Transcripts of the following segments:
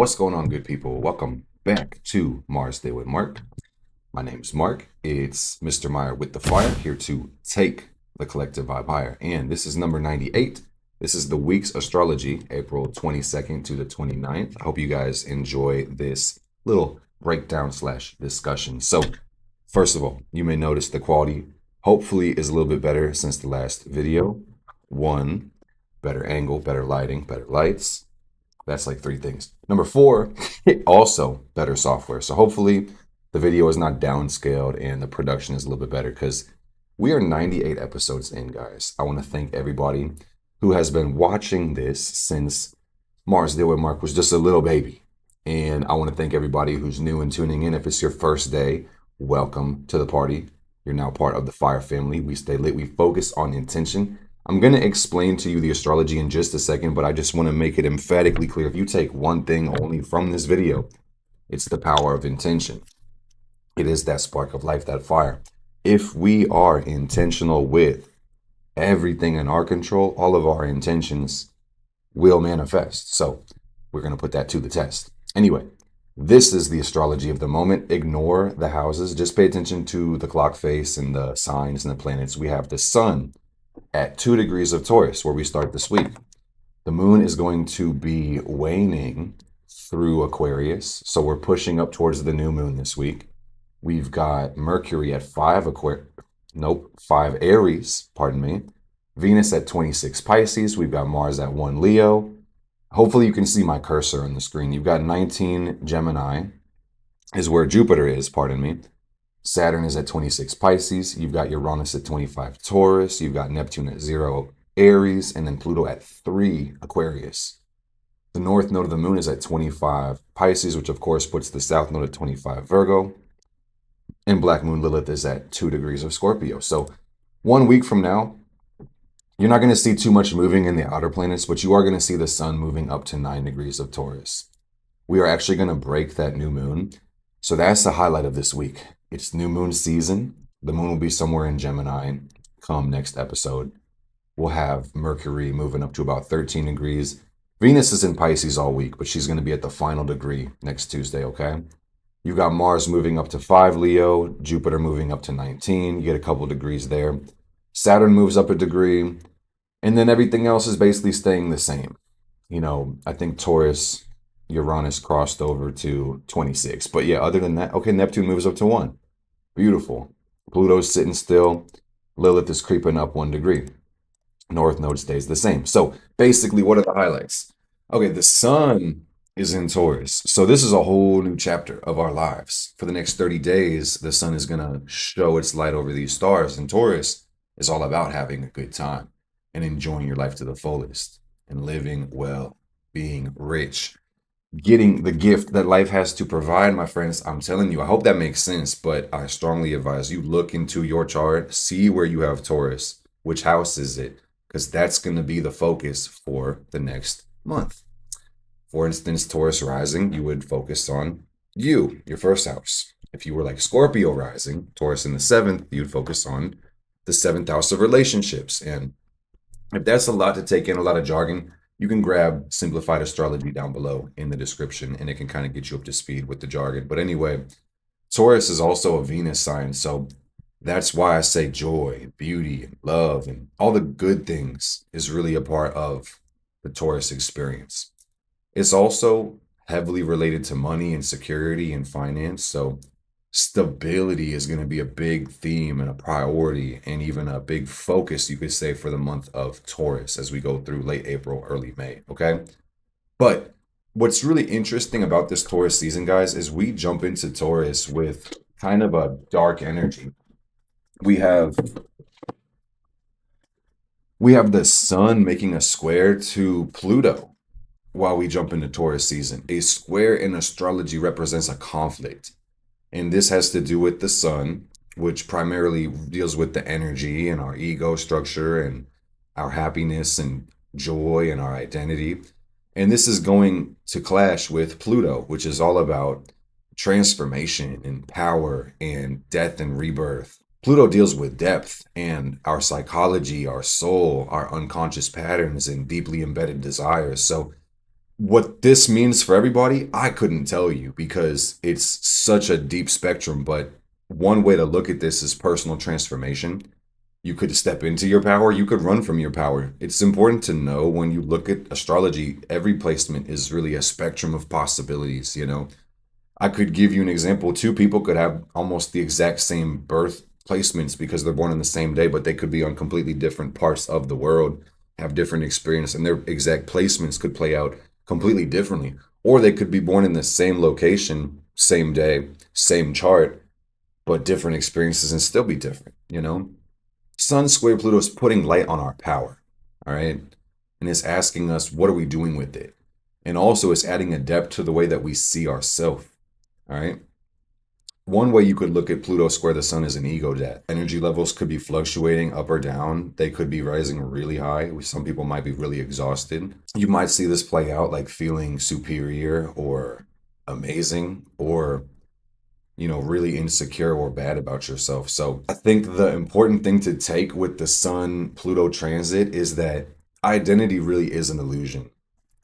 What's going on, good people? Welcome back to Mars Day with Mark. My name's Mark. It's Mr. Meyer with the Fire, here to take the collective vibe higher. And this is number 98. This is the week's astrology, April 22nd to the 29th. I hope you guys enjoy this little breakdown slash discussion. So, first of all, you may notice the quality hopefully is a little bit better since the last video. One, better angle, better lighting, better lights. That's like three things. Number four, also better software. So hopefully the video is not downscaled and the production is a little bit better because we are 98 episodes in, guys. I want to thank everybody who has been watching this since Mars Day with Mark was just a little baby. And I want to thank everybody who's new and tuning in. If it's your first day, welcome to the party. You're now part of the Fire family. We stay lit. We focus on intention. I'm going to explain to you the astrology in just a second, but I just want to make it emphatically clear. If you take one thing only from this video, it's the power of intention. It is that spark of life, that fire. If we are intentional with everything in our control, all of our intentions will manifest. So we're going to put that to the test. Anyway, this is the astrology of the moment. Ignore the houses. Just pay attention to the clock face and the signs and the planets. We have the sun at 2 degrees of Taurus, where we start this week. The moon is going to be waning through Aquarius, so we're pushing up towards the new moon this week. We've got Mercury at 5 Aries, pardon me. Venus at 26 Pisces. We've got Mars at 1 Leo. Hopefully you can see my cursor on the screen. You've got 19 Gemini, is where Jupiter is, pardon me. Saturn is at 26 Pisces. You've got Uranus at 25 Taurus. You've got Neptune at 0 Aries, and then Pluto at 3 Aquarius. The north node of the moon is at 25 Pisces, which of course puts the south node at 25 Virgo. And Black Moon Lilith is at 2 degrees of Scorpio. So 1 week from now, you're not going to see too much moving in the outer planets, but you are going to see the sun moving up to 9 degrees of Taurus. We are actually going to break that new moon. So that's the highlight of this week. It's new moon season. The moon will be somewhere in Gemini come next episode. We'll have Mercury moving up to about 13 degrees. Venus is in Pisces all week, but she's going to be at the final degree next Tuesday, okay? You've got Mars moving up to 5 Leo, Jupiter moving up to 19. You get a couple degrees there. Saturn moves up a degree, and then everything else is basically staying the same. You know, I think Taurus, Uranus crossed over to 26. But yeah, other than that, okay, Neptune moves up to 1. Beautiful. Pluto's sitting still. Lilith is creeping up 1 degree. North node stays the same. So basically, what are the highlights? Okay, the sun is in Taurus. So this is a whole new chapter of our lives. For the next 30 days, the sun is going to show its light over these stars. And Taurus is all about having a good time and enjoying your life to the fullest and living well, being rich, getting the gift that life has to provide, my friends. I'm telling you, I hope that makes sense, but I strongly advise you look into your chart, see where you have Taurus, which house is it, because that's going to be the focus for the next month. For instance, Taurus rising, you would focus on your first house. If you were like Scorpio rising, Taurus in the 7th, you'd focus on the 7th house of relationships. And if that's a lot to take in, a lot of jargon, you can grab Simplified Astrology down below in the description, and it can kind of get you up to speed with the jargon. But anyway, Taurus is also a Venus sign, so that's why I say joy, beauty, and love, and all the good things is really a part of the Taurus experience. It's also heavily related to money and security and finance, so stability is going to be a big theme and a priority and even a big focus, you could say, for the month of Taurus as we go through late April, early May, okay? But what's really interesting about this Taurus season, guys, is we jump into Taurus with kind of a dark energy. We have the sun making a square to Pluto while we jump into Taurus season. A square in astrology represents a conflict. And this has to do with the sun, which primarily deals with the energy and our ego structure and our happiness and joy and our identity. And this is going to clash with Pluto, which is all about transformation and power and death and rebirth. Pluto deals with depth and our psychology, our soul, our unconscious patterns and deeply embedded desires. So What this means for everybody, I couldn't tell you because it's such a deep spectrum. But one way to look at this is personal transformation. You could step into your power, you could run from your power. It's important to know when you look at astrology, every placement is really a spectrum of possibilities, you know. I could give you an example. Two people could have almost the exact same birth placements because they're born on the same day, but they could be on completely different parts of the world, have different experience, and their exact placements could play out completely differently. Or they could be born in the same location, same day, same chart, but different experiences and still be different, you know? Sun square Pluto is putting light on our power, all right? And it's asking us, what are we doing with it? And also, it's adding a depth to the way that we see ourselves, all right? One way you could look at Pluto square the sun is an ego death. Energy levels could be fluctuating up or down. They could be rising really high. Some people might be really exhausted. You might see this play out like feeling superior or amazing or really insecure or bad about yourself. So I think the important thing to take with the Sun Pluto transit is that identity really is an illusion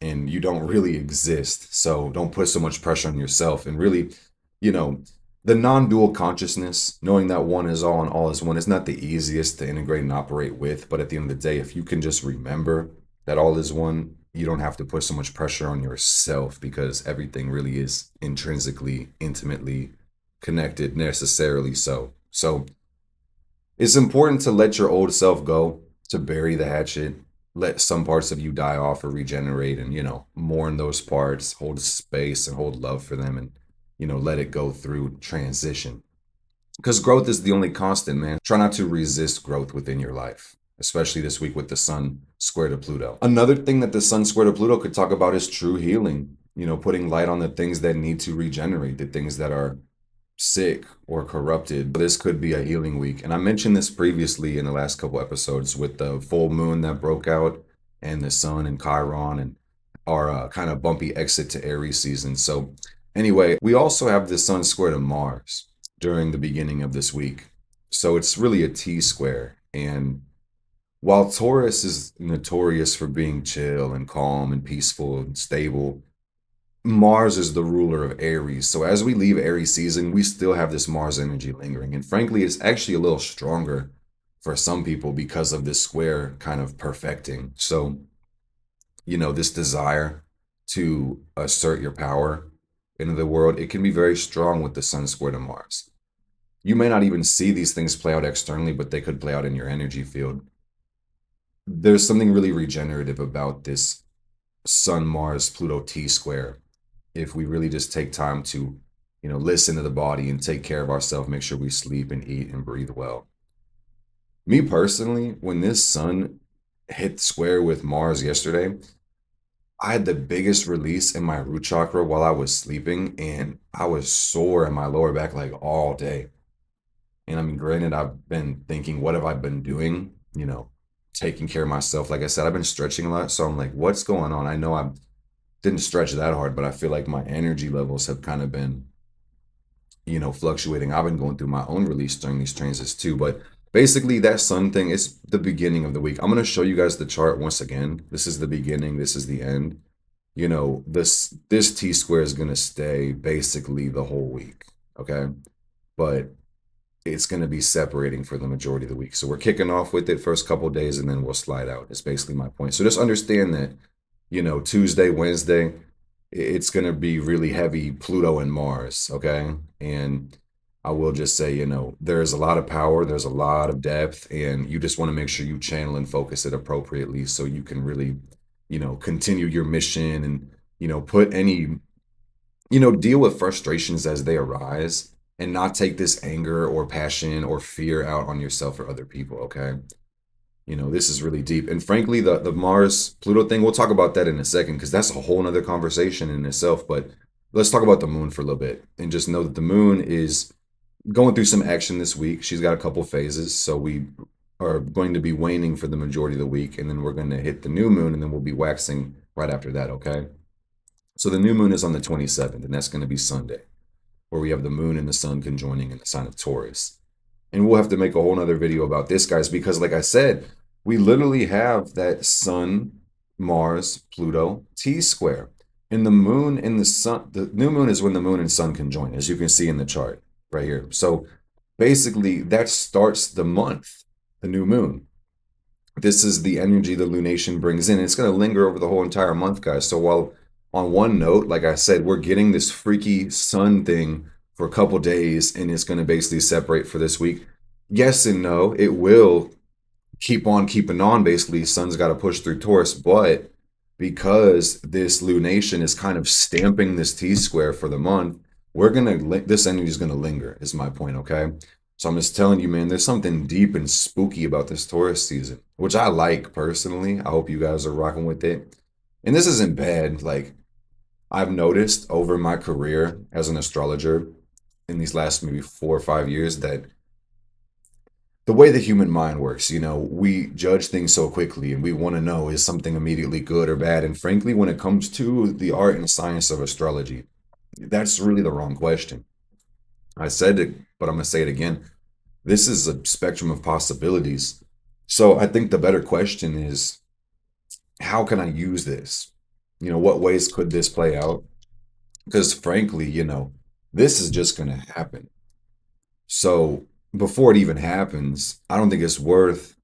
and you don't really exist. So don't put so much pressure on yourself. And really, you know, the non dual consciousness, knowing that one is all and all is one, is not the easiest to integrate and operate with. But at the end of the day, if you can just remember that all is one, you don't have to put so much pressure on yourself because everything really is intrinsically, intimately connected necessarily so it's important to let your old self go, to bury the hatchet, let some parts of you die off or regenerate, and mourn those parts, hold space and hold love for them, and let it go through transition, because growth is the only constant, man. Try not to resist growth within your life, especially this week with the sun square to Pluto. Another thing that the sun square to Pluto could talk about is true healing, putting light on the things that need to regenerate, the things that are sick or corrupted. This could be a healing week. And I mentioned this previously in the last couple episodes with the full moon that broke out and the sun and Chiron and our kind of bumpy exit to Aries season. So anyway, we also have the sun square to Mars during the beginning of this week. So it's really a T square. And while Taurus is notorious for being chill and calm and peaceful and stable, Mars is the ruler of Aries. So as we leave Aries season, we still have this Mars energy lingering. And frankly, it's actually a little stronger for some people because of this square kind of perfecting. So, this desire to assert your power into the world, it can be very strong with the sun square to Mars. You may not even see these things play out externally, but they could play out in your energy field. There's something really regenerative about this Sun Mars Pluto T square if we really just take time to, listen to the body and take care of ourselves, make sure we sleep and eat and breathe well. Me personally, when this sun hit square with Mars yesterday, I had the biggest release in my root chakra while I was sleeping, and I was sore in my lower back like all day. And I mean, granted, I've been thinking, what have I been doing? Taking care of myself. Like I said, I've been stretching a lot. So I'm like, what's going on? I know I didn't stretch that hard, but I feel like my energy levels have kind of been, fluctuating. I've been going through my own release during these transits too. But basically, that sun thing is the beginning of the week. I'm going to show you guys the chart once again. This is the beginning. This is the end. This T square is going to stay basically the whole week. Okay. But it's going to be separating for the majority of the week. So we're kicking off with it first couple days and then we'll slide out. It's basically my point. So just understand that, Tuesday, Wednesday, it's going to be really heavy Pluto and Mars. Okay. And I will just say, there's a lot of power, there's a lot of depth, and you just want to make sure you channel and focus it appropriately so you can really, continue your mission and, put any, deal with frustrations as they arise and not take this anger or passion or fear out on yourself or other people, okay? This is really deep. And frankly, the Mars Pluto thing, we'll talk about that in a second because that's a whole nother conversation in itself. But let's talk about the moon for a little bit and just know that the moon is going through some action this week. She's got a couple phases. So we are going to be waning for the majority of the week. And then we're going to hit the new moon and then we'll be waxing right after that, okay? So the new moon is on the 27th, and that's going to be Sunday, where we have the moon and the sun conjoining in the sign of Taurus. And we'll have to make a whole nother video about this, guys, because like I said, we literally have that Sun, Mars, Pluto, T square. And the moon and the sun, the new moon is when the moon and sun conjoin, as you can see in the chart right here. So basically, that starts the month, the new moon. This is the energy the lunation brings in. It's going to linger over the whole entire month, guys. So while on one note, like I said, we're getting this freaky sun thing for a couple days, and it's going to basically separate for this week. Yes and no. It will keep on keeping on. Basically, sun's got to push through Taurus, but because this lunation is kind of stamping this T square for the month, we're gonna this energy is gonna linger. Is my point, okay? So I'm just telling you, man, there's something deep and spooky about this Taurus season, which I like personally. I hope you guys are rocking with it. And this isn't bad. Like I've noticed over my career as an astrologer in these last maybe 4 or 5 years that the way the human mind works, we judge things so quickly and we want to know is something immediately good or bad. And frankly, when it comes to the art and science of astrology, that's really the wrong question. I said it, but I'm going to say it again. This is a spectrum of possibilities. So I think the better question is how can I use this? What ways could this play out? Because frankly, this is just going to happen. So before it even happens, I don't think it's worth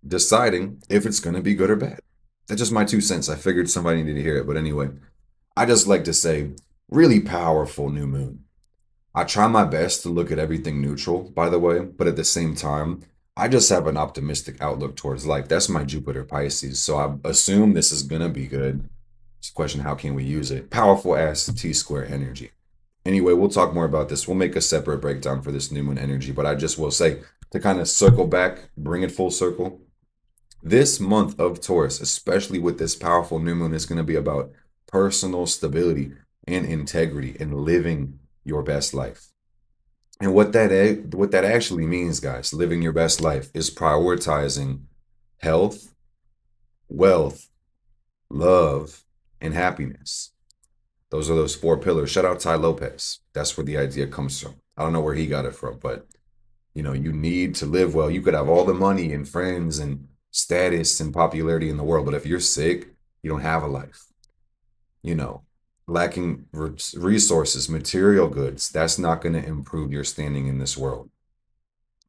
deciding if it's going to be good or bad. That's just my 2 cents. I figured somebody needed to hear it. But anyway, I just like to say really powerful new moon. I try my best to look at everything neutral, by the way, but at the same time, I just have an optimistic outlook towards life. That's my Jupiter Pisces. So I assume this is going to be good. It's a question, how can we use it? Powerful ass T square energy. Anyway, we'll talk more about this. We'll make a separate breakdown for this new moon energy, but I just will say to kind of circle back, bring it full circle. This month of Taurus, especially with this powerful new moon, is going to be about personal stability and integrity and living your best life. And what that actually means, guys, living your best life is prioritizing health, wealth, love, and happiness. Those are those 4 pillars. Shout out Ty Lopez. That's where the idea comes from. I don't know where he got it from, but you need to live well. You could have all the money and friends and status and popularity in the world, but if you're sick, you don't have a life. You know, lacking resources, material goods, that's not going to improve your standing in this world.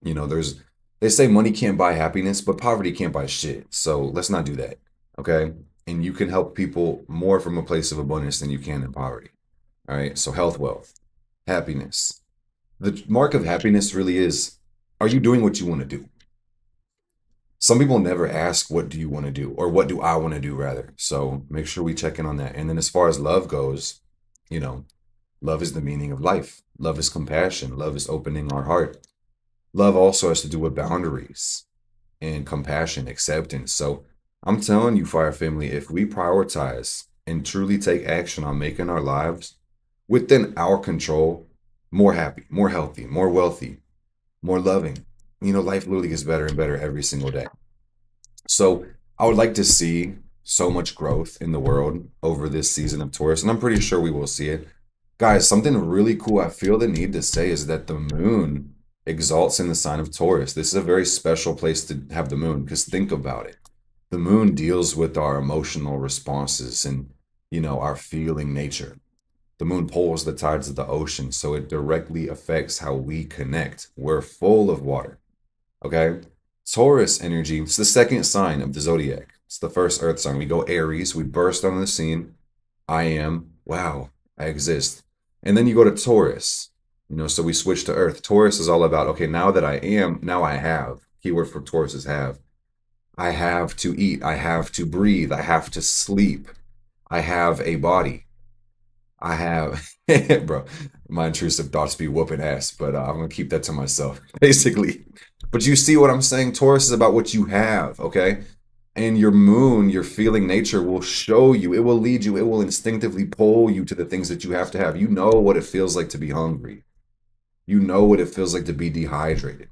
There's they say money can't buy happiness, but poverty can't buy shit. So let's not do that. Okay? And you can help people more from a place of abundance than you can in poverty. All right? So health, wealth, happiness. The mark of happiness really is, are you doing what you want to do? Some people never ask, what do you want to do? Or what do I want to do, rather? So make sure we check in on that. And then as far as love goes, you know, love is the meaning of life. Love is compassion. Love is opening our heart. Love also has to do with boundaries and compassion, acceptance. So I'm telling you, Fire Family, if we prioritize and truly take action on making our lives within our control more happy, more healthy, more wealthy, more loving, life literally gets better and better every single day. So I would like to see so much growth in the world over this season of Taurus, and I'm pretty sure we will see it. Guys, something really cool I feel the need to say is that the moon exalts in the sign of Taurus. This is a very special place to have the moon because think about it. The moon deals with our emotional responses and, our feeling nature. The moon pulls the tides of the ocean, so it directly affects how we connect. We're full of water. Okay? Taurus energy, it's the second sign of the zodiac. It's the first earth sign. We go Aries, we burst onto the scene. I am, wow, I exist. And then you go to Taurus, so we switch to earth. Taurus is all about, okay, now that I am, now I have. Keyword for Taurus is have. I have to eat, I have to breathe, I have to sleep, I have a body. I have, bro, my intrusive thoughts be whooping ass, but I'm gonna keep that to myself, basically. But you see what I'm saying? Taurus is about what you have, okay? And your moon, your feeling nature will show you, it will lead you, it will instinctively pull you to the things that you have to have. You know what it feels like to be hungry. You know what it feels like to be dehydrated.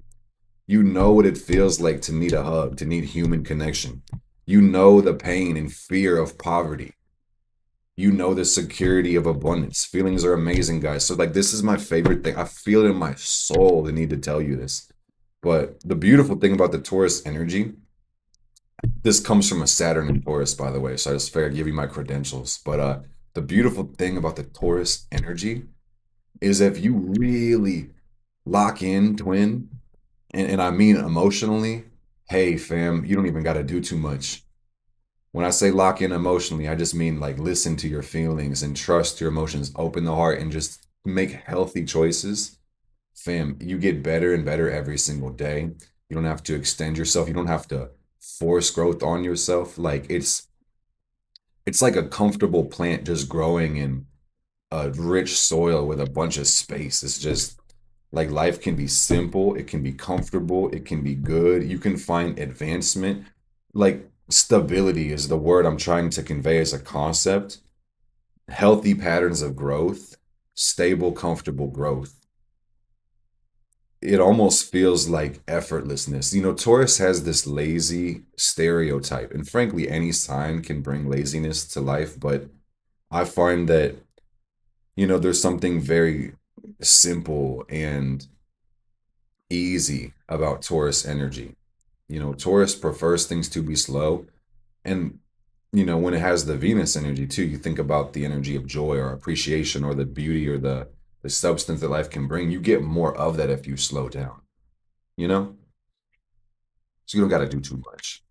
You know what it feels like to need a hug, to need human connection. You know the pain and fear of poverty. You know the security of abundance. Feelings are amazing, guys. So, like, this is my favorite thing. I feel it in my soul the need to tell you this. But the beautiful thing about the Taurus energy, this comes from a Saturn in Taurus, by the way. So I just figured I'd give you my credentials. But The beautiful thing about the Taurus energy is if you really lock in, twin, and I mean emotionally, hey, fam, you don't even got to do too much. When I say lock in emotionally, I just mean like listen to your feelings and trust your emotions, open the heart, and just make healthy choices. Fam, you get better and better every single day. You don't have to extend yourself. You don't have to force growth on yourself. Like it's like a comfortable plant just growing in a rich soil with a bunch of space. It's just like life can be simple, it can be comfortable, it can be good. You can find advancement. Like stability is the word I'm trying to convey as a concept. Healthy patterns of growth, stable, comfortable growth. It almost feels like effortlessness. Taurus has this lazy stereotype, and frankly, any sign can bring laziness to life, but I find that, there's something very simple and easy about Taurus energy. Taurus prefers things to be slow. And, when it has the Venus energy too, you think about the energy of joy or appreciation or the beauty or the substance that life can bring. You get more of that if you slow down, you know? So you don't got to do too much.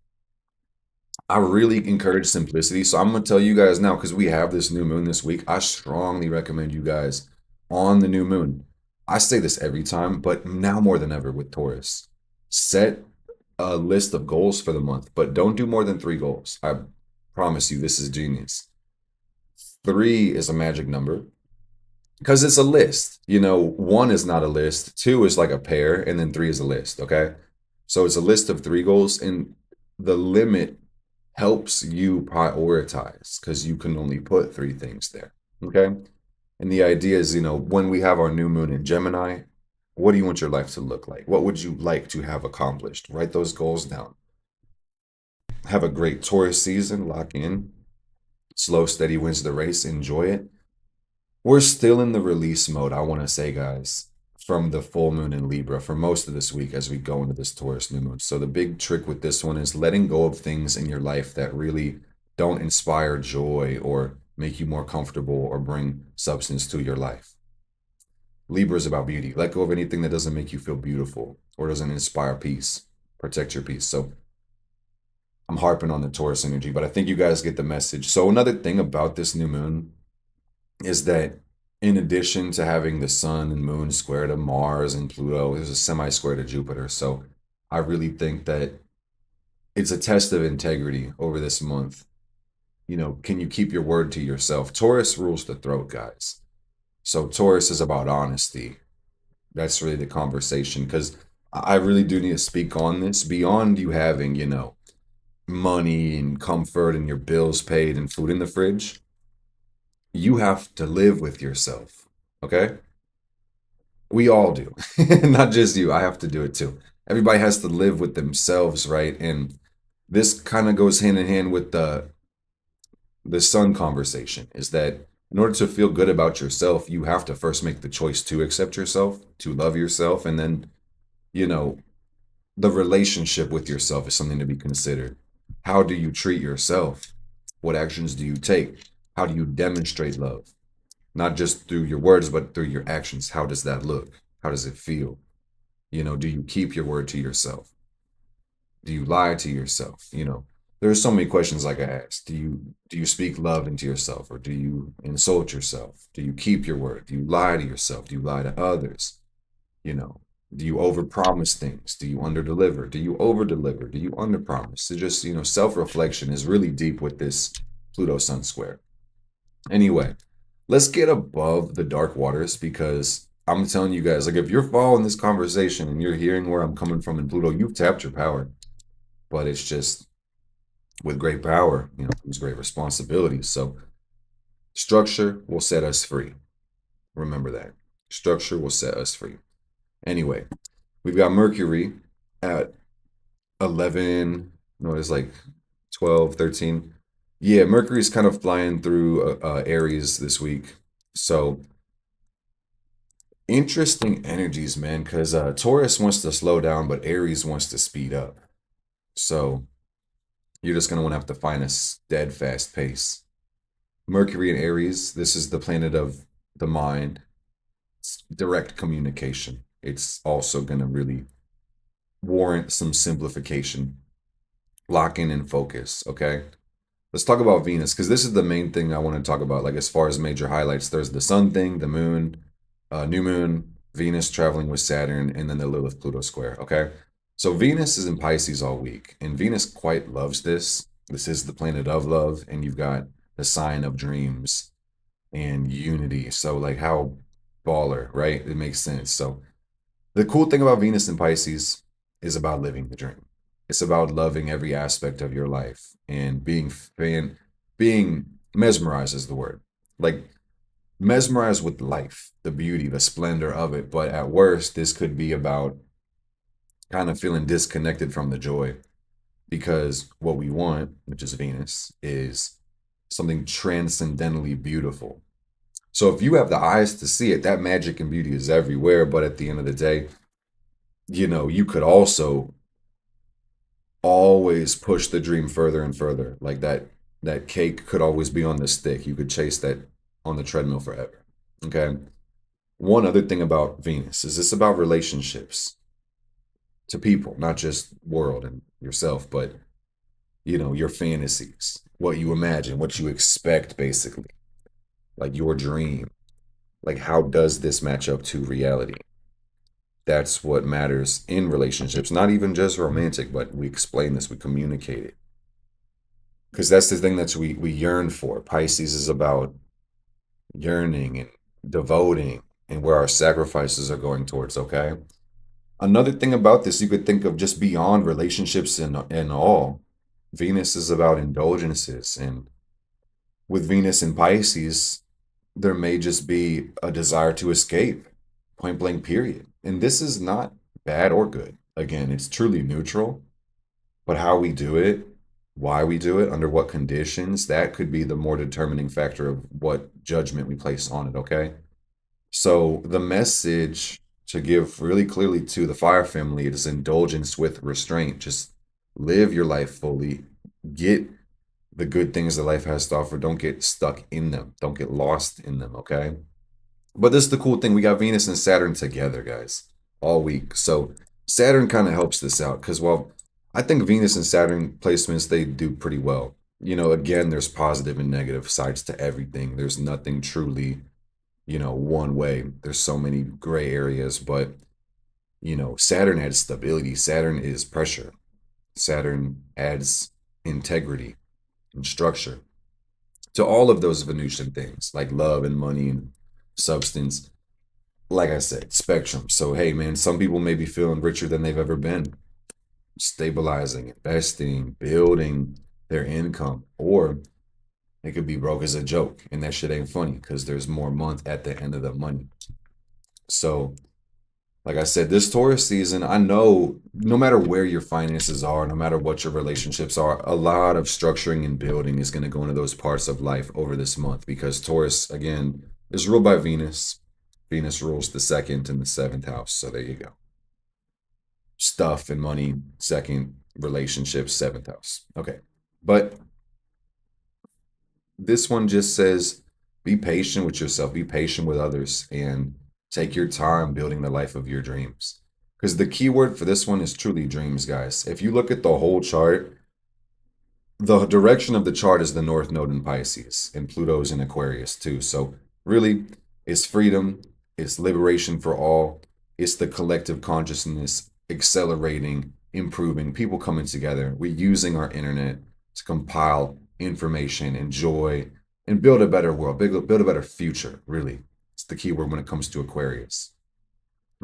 I really encourage simplicity. So I'm going to tell you guys now, because we have this new moon this week, I strongly recommend you guys on the new moon. I say this every time, but now more than ever with Taurus, set a list of goals for the month, but don't do more than three goals. I promise you, this is genius. Three is a magic number because it's a list. One is not a list, two is like a pair, and then three is a list. Okay. So it's a list of three goals, and the limit helps you prioritize because you can only put three things there. Okay. And the idea is, when we have our new moon in Gemini, what do you want your life to look like? What would you like to have accomplished? Write those goals down. Have a great Taurus season, lock in. Slow, steady wins the race. Enjoy it. We're still in the release mode, I want to say, guys, from the full moon in Libra for most of this week as we go into this Taurus new moon. So the big trick with this one is letting go of things in your life that really don't inspire joy or make you more comfortable or bring substance to your life. Libra is about beauty. Let go of anything that doesn't make you feel beautiful or doesn't inspire peace. Protect your peace. So I'm harping on the Taurus energy, but I think you guys get the message. So another thing about this new moon is that in addition to having the sun and moon square to Mars and Pluto, there's a semi-square to Jupiter. So I really think that it's a test of integrity over this month. Can you keep your word to yourself? Taurus rules the throat, guys. So Taurus is about honesty. That's really the conversation because I really do need to speak on this beyond you having, money and comfort and your bills paid and food in the fridge. You have to live with yourself. Okay? We all do. Not just you. I have to do it too. Everybody has to live with themselves, right? And this kind of goes hand in hand with the sun conversation is that in order to feel good about yourself, you have to first make the choice to accept yourself, to love yourself, and then, you know, the relationship with yourself is something to be considered. How do you treat yourself? What actions do you take? How do you demonstrate love? Not just through your words, but through your actions. How does that look? How does it feel? Do you keep your word to yourself? Do you lie to yourself? There's so many questions like I asked. Do you speak love into yourself or do you insult yourself? Do you keep your word? Do you lie to yourself? Do you lie to others? You know, do you overpromise things? Do you underdeliver? Do you overdeliver? Do you underpromise? So just, self-reflection is really deep with this Pluto Sun square. Anyway, let's get above the dark waters because I'm telling you guys, like if you're following this conversation and you're hearing where I'm coming from in Pluto, you've tapped your power. But it's just with great power, comes great responsibility. So structure will set us free. Remember that. Structure will set us free. Anyway, we've got Mercury at 11, no, it's like 12, 13. Yeah, Mercury's kind of flying through Aries this week. So interesting energies, man, because Taurus wants to slow down, but Aries wants to speed up. So you're just going to want to have to find a steadfast pace. Mercury in Aries, this is the planet of the mind, it's direct communication. It's also going to really warrant some simplification, lock in and focus, okay? Let's talk about Venus because this is the main thing I want to talk about. Like as far as major highlights, there's the sun thing, the moon, new moon, Venus traveling with Saturn, and then the Lilith Pluto square. Okay, so Venus is in Pisces all week, and Venus quite loves this. This is the planet of love, and you've got the sign of dreams and unity. So like how baller, right? It makes sense. So the cool thing about Venus in Pisces is about living the dream. It's about loving every aspect of your life and being mesmerized is the word. Like mesmerized with life, the beauty, the splendor of it. But at worst, this could be about kind of feeling disconnected from the joy because what we want, which is Venus, is something transcendently beautiful. So if you have the eyes to see it, that magic and beauty is everywhere. But at the end of the day, you could also always push the dream further and further. Like that cake could always be on the stick. You could chase that on the treadmill forever. Okay. One other thing about Venus is this about relationships to people, not just world and yourself, but your fantasies, what you imagine, what you expect basically, like your dream. Like how does this match up to reality? That's what matters in relationships, not even just romantic, but we explain this, we communicate it. Because that's the thing that we yearn for. Pisces is about yearning and devoting and where our sacrifices are going towards, okay? Another thing about this, you could think of just beyond relationships and all. Venus is about indulgences. And with Venus in Pisces, there may just be a desire to escape, point blank, period. And this is not bad or good. Again, it's truly neutral. But how we do it, why we do it, under what conditions, that could be the more determining factor of what judgment we place on it, okay? So the message to give really clearly to the fire family is indulgence with restraint. Just live your life fully. Get the good things that life has to offer. Don't get stuck in them. Don't get lost in them, okay? But this is the cool thing. We got Venus and Saturn together, guys, all week. So Saturn kind of helps this out because, well, I think Venus and Saturn placements, they do pretty well. Again, there's positive and negative sides to everything. There's nothing truly, one way. There's so many gray areas, but, Saturn adds stability. Saturn is pressure. Saturn adds integrity and structure to all of those Venusian things like love and money and substance. Like I said, spectrum. So, hey, man, some people may be feeling richer than they've ever been, stabilizing, investing, building their income, or it could be broke as a joke, and that shit ain't funny because there's more month at the end of the money. So, like I said, this Taurus season, I know no matter where your finances are, no matter what your relationships are, a lot of structuring and building is going to go into those parts of life over this month because Taurus, again, is ruled by Venus. Venus rules the second and the seventh house. So there you go. Stuff and money, second, relationships, seventh house. Okay. But this one just says be patient with yourself, be patient with others, and take your time building the life of your dreams. Because the key word for this one is truly dreams, guys. If you look at the whole chart, the direction of the chart is the North Node in Pisces, and Pluto's in Aquarius too. So really, it's freedom, it's liberation for all, it's the collective consciousness accelerating, improving, people coming together. We're using our internet to compile information and joy and build a better world, build a better future, really. It's the key word when it comes to Aquarius.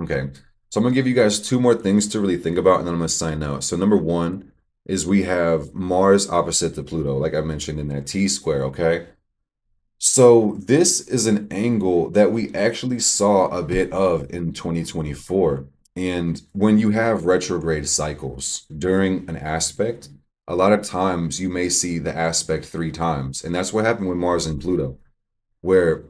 Okay, so I'm gonna give you guys two more things to really think about, and then I'm gonna sign out. So number one is we have Mars opposite to Pluto, like I mentioned in that T square, okay? So this is an angle that we actually saw a bit of in 2024. And when you have retrograde cycles during an aspect, a lot of times you may see the aspect three times. And that's what happened with Mars and Pluto, where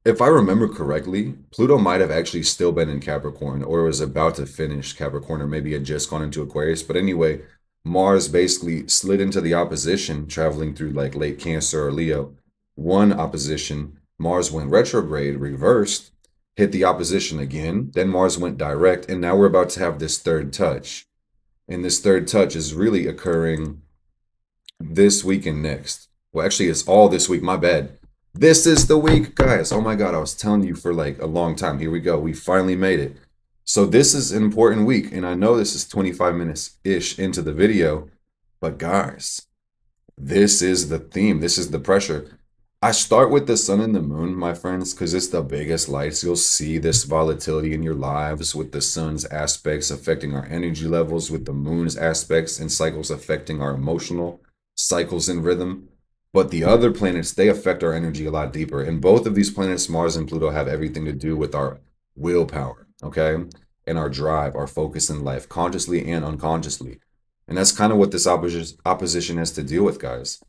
if I remember correctly, Pluto might have actually still been in Capricorn or was about to finish Capricorn or maybe had just gone into Aquarius. But anyway, Mars basically slid into the opposition, traveling through like late Cancer or Leo. One opposition, Mars went retrograde, reversed, hit the opposition again. Then Mars went direct, and now we're about to have this third touch. And this third touch is really occurring this week and next. Well, actually, it's all this week. My bad. This is the week, guys. Oh my God, I was telling you for like a long time. Here we go. We finally made it. So this is an important week, and I know this is 25 minutes ish into the video, but guys, this is the theme. This is the pressure. I start with the sun and the moon, my friends, because it's the biggest lights. You'll see this volatility in your lives with the sun's aspects affecting our energy levels, with the moon's aspects and cycles affecting our emotional cycles and rhythm. But the other planets, they affect our energy a lot deeper. And both of these planets, Mars and Pluto, have everything to do with our willpower, okay? And our drive, our focus in life, consciously and unconsciously. And that's kind of what this opposition has to deal with, guys.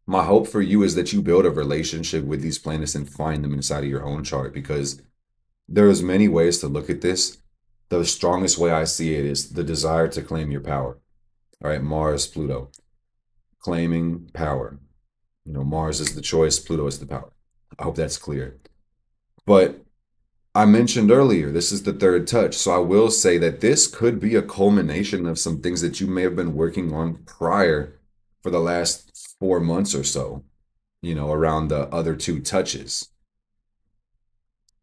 My hope for you is that you build a relationship with these planets and find them inside of your own chart, because there's many ways to look at this. The strongest way I see it is the desire to claim your power. All right, Mars, Pluto, claiming power. You know, Mars is the choice, Pluto is the power. I hope that's clear. But I mentioned earlier, this is the third touch. So I will say that this could be a culmination of some things that you may have been working on prior for the last 4 months or so, you know, around the other two touches.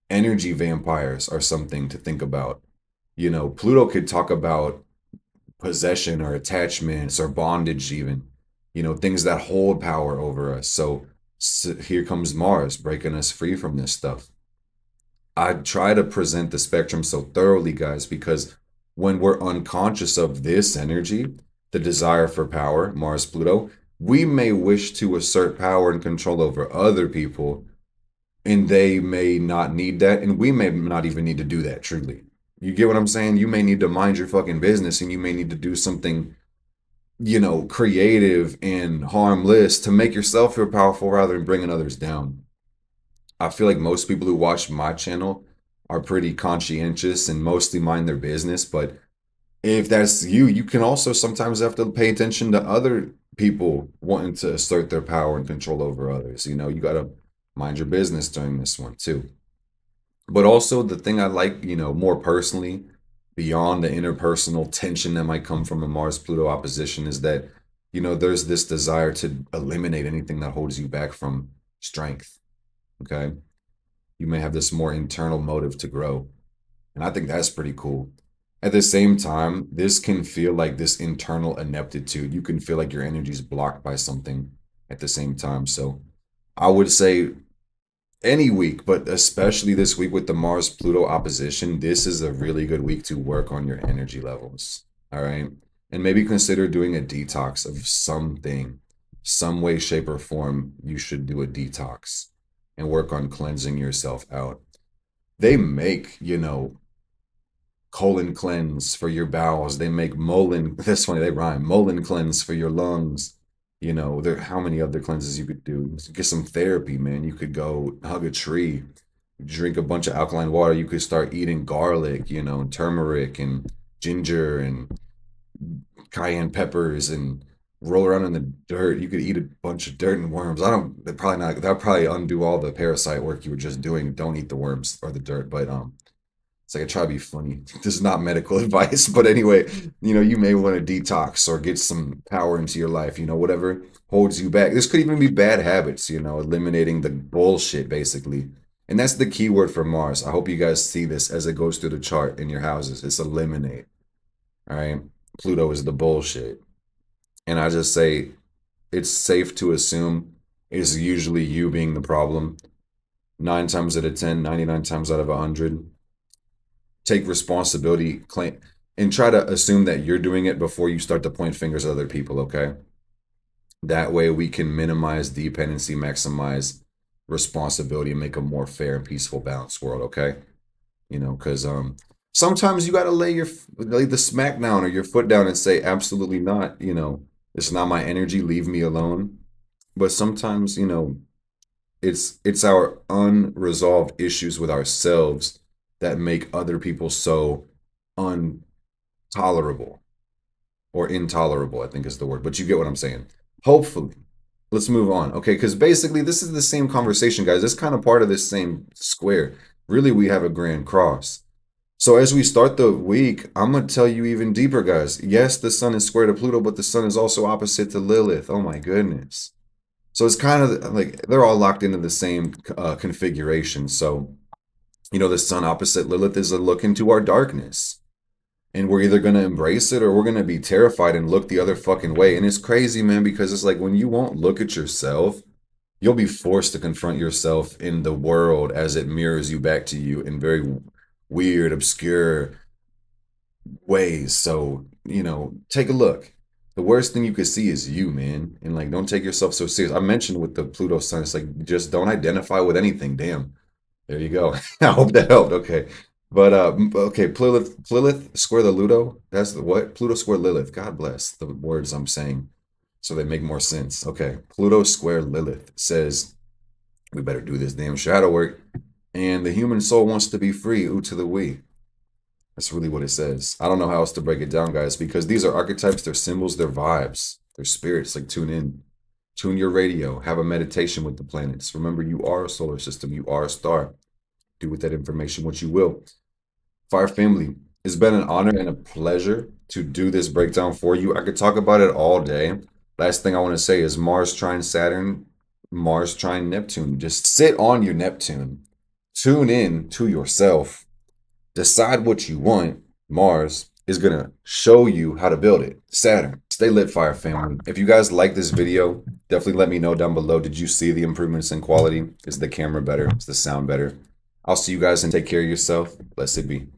Energy vampires are something to think about. You know, Pluto could talk about possession or attachments or bondage, even, you know, things that hold power over us. So here comes Mars breaking us free from this stuff. I try to present the spectrum so thoroughly, guys, because when we're unconscious of this energy, the desire for power, Mars, Pluto, we may wish to assert power and control over other people, and they may not need that, and we may not even need to do that, truly. You get what I'm saying? You may need to mind your fucking business, and you may need to do something, you know, creative and harmless to make yourself feel powerful rather than bringing others down. I feel like most people who watch my channel are pretty conscientious and mostly mind their business. But if that's you, you can also sometimes have to pay attention to other people wanting to assert their power and control over others. You know, you got to mind your business during this one too. But also, the thing I like, you know, more personally, beyond the interpersonal tension that might come from a Mars Pluto opposition, is that, you know, there's this desire to eliminate anything that holds you back from strength. Okay. You may have this more internal motive to grow. And I think that's pretty cool. At the same time, this can feel like this internal ineptitude. You can feel like your energy is blocked by something at the same time. So I would say any week, but especially this week with the Mars Pluto opposition, this is a really good week to work on your energy levels. All right. And maybe consider doing a detox of something, some way, shape, or form. You should do a detox and work on cleansing yourself out. They make, you know, colon cleanse for your bowels. They make Molin, that's funny, they rhyme. Molin cleanse for your lungs. You know, there how many other cleanses you could do. Get some therapy, man. You could go hug a tree, drink a bunch of alkaline water. You could start eating garlic, you know, and turmeric and ginger and cayenne peppers and roll around in the dirt. You could eat a bunch of dirt and worms. I don't, they're probably not, that'll probably undo all the parasite work you were just doing. Don't eat the worms or the dirt, but it's like I try to be funny. This is not medical advice, but anyway, you know, you may want to detox or get some power into your life, you know, whatever holds you back. This could even be bad habits, you know, eliminating the bullshit basically. And that's the key word for Mars. I hope you guys see this as it goes through the chart in your houses. It's eliminate. All right. Pluto is the bullshit. And I just say it's safe to assume it's usually you being the problem. 9 times out of 10, 99 times out of 100. Take responsibility, claim, and try to assume that you're doing it before you start to point fingers at other people, okay? That way we can minimize dependency, maximize responsibility, and make a more fair and peaceful, balanced world, okay? You know, because sometimes you got to lay the smack down or your foot down and say, absolutely not, you know, it's not my energy, leave me alone. But sometimes, you know, it's our unresolved issues with ourselves that make other people so intolerable or intolerable, I think is the word, but you get what I'm saying. Hopefully. Let's move on. Okay, because basically this is the same conversation, guys. It's kind of part of this same square. Really, we have a grand cross. So as we start the week, I'm gonna tell you even deeper, guys. Yes, the sun is square to Pluto, but the sun is also opposite to Lilith. Oh my goodness. So it's kind of like they're all locked into the same configuration. So, the sun opposite Lilith is a look into our darkness. And we're either going to embrace it or we're going to be terrified and look the other fucking way. And it's crazy, man, because it's like when you won't look at yourself, you'll be forced to confront yourself in the world as it mirrors you back to you in very weird, obscure ways. So, take a look. The worst thing you could see is you, man. And like, don't take yourself so serious. I mentioned with the Pluto sun, it's like, just don't identify with anything. Damn. There you go. I hope that helped. Okay. But okay, Lilith square the Ludo. That's the what? Pluto square Lilith. God bless the words I'm saying, so they make more sense. Okay, Pluto square Lilith says we better do this damn shadow work, and the human soul wants to be free. Ooh to the we. That's really what it says. I don't know how else to break it down, guys, because these are archetypes, they're symbols, they're vibes, they're spirits. Like tune in, tune your radio, have a meditation with the planets. Remember, you are a solar system, you are a star. Do with that information what you will. Fire family, it's been an honor and a pleasure to do this breakdown for you. I could talk about it all day. Last thing I want to say is Mars trine Saturn, Mars trine Neptune. Just sit on your Neptune. Tune in to yourself. Decide what you want. Mars is going to show you how to build it. Saturn. Stay lit, Fire family. If you guys like this video, definitely let me know down below. Did you see the improvements in quality? Is the camera better? Is the sound better? I'll see you guys and take care of yourself. Blessed be.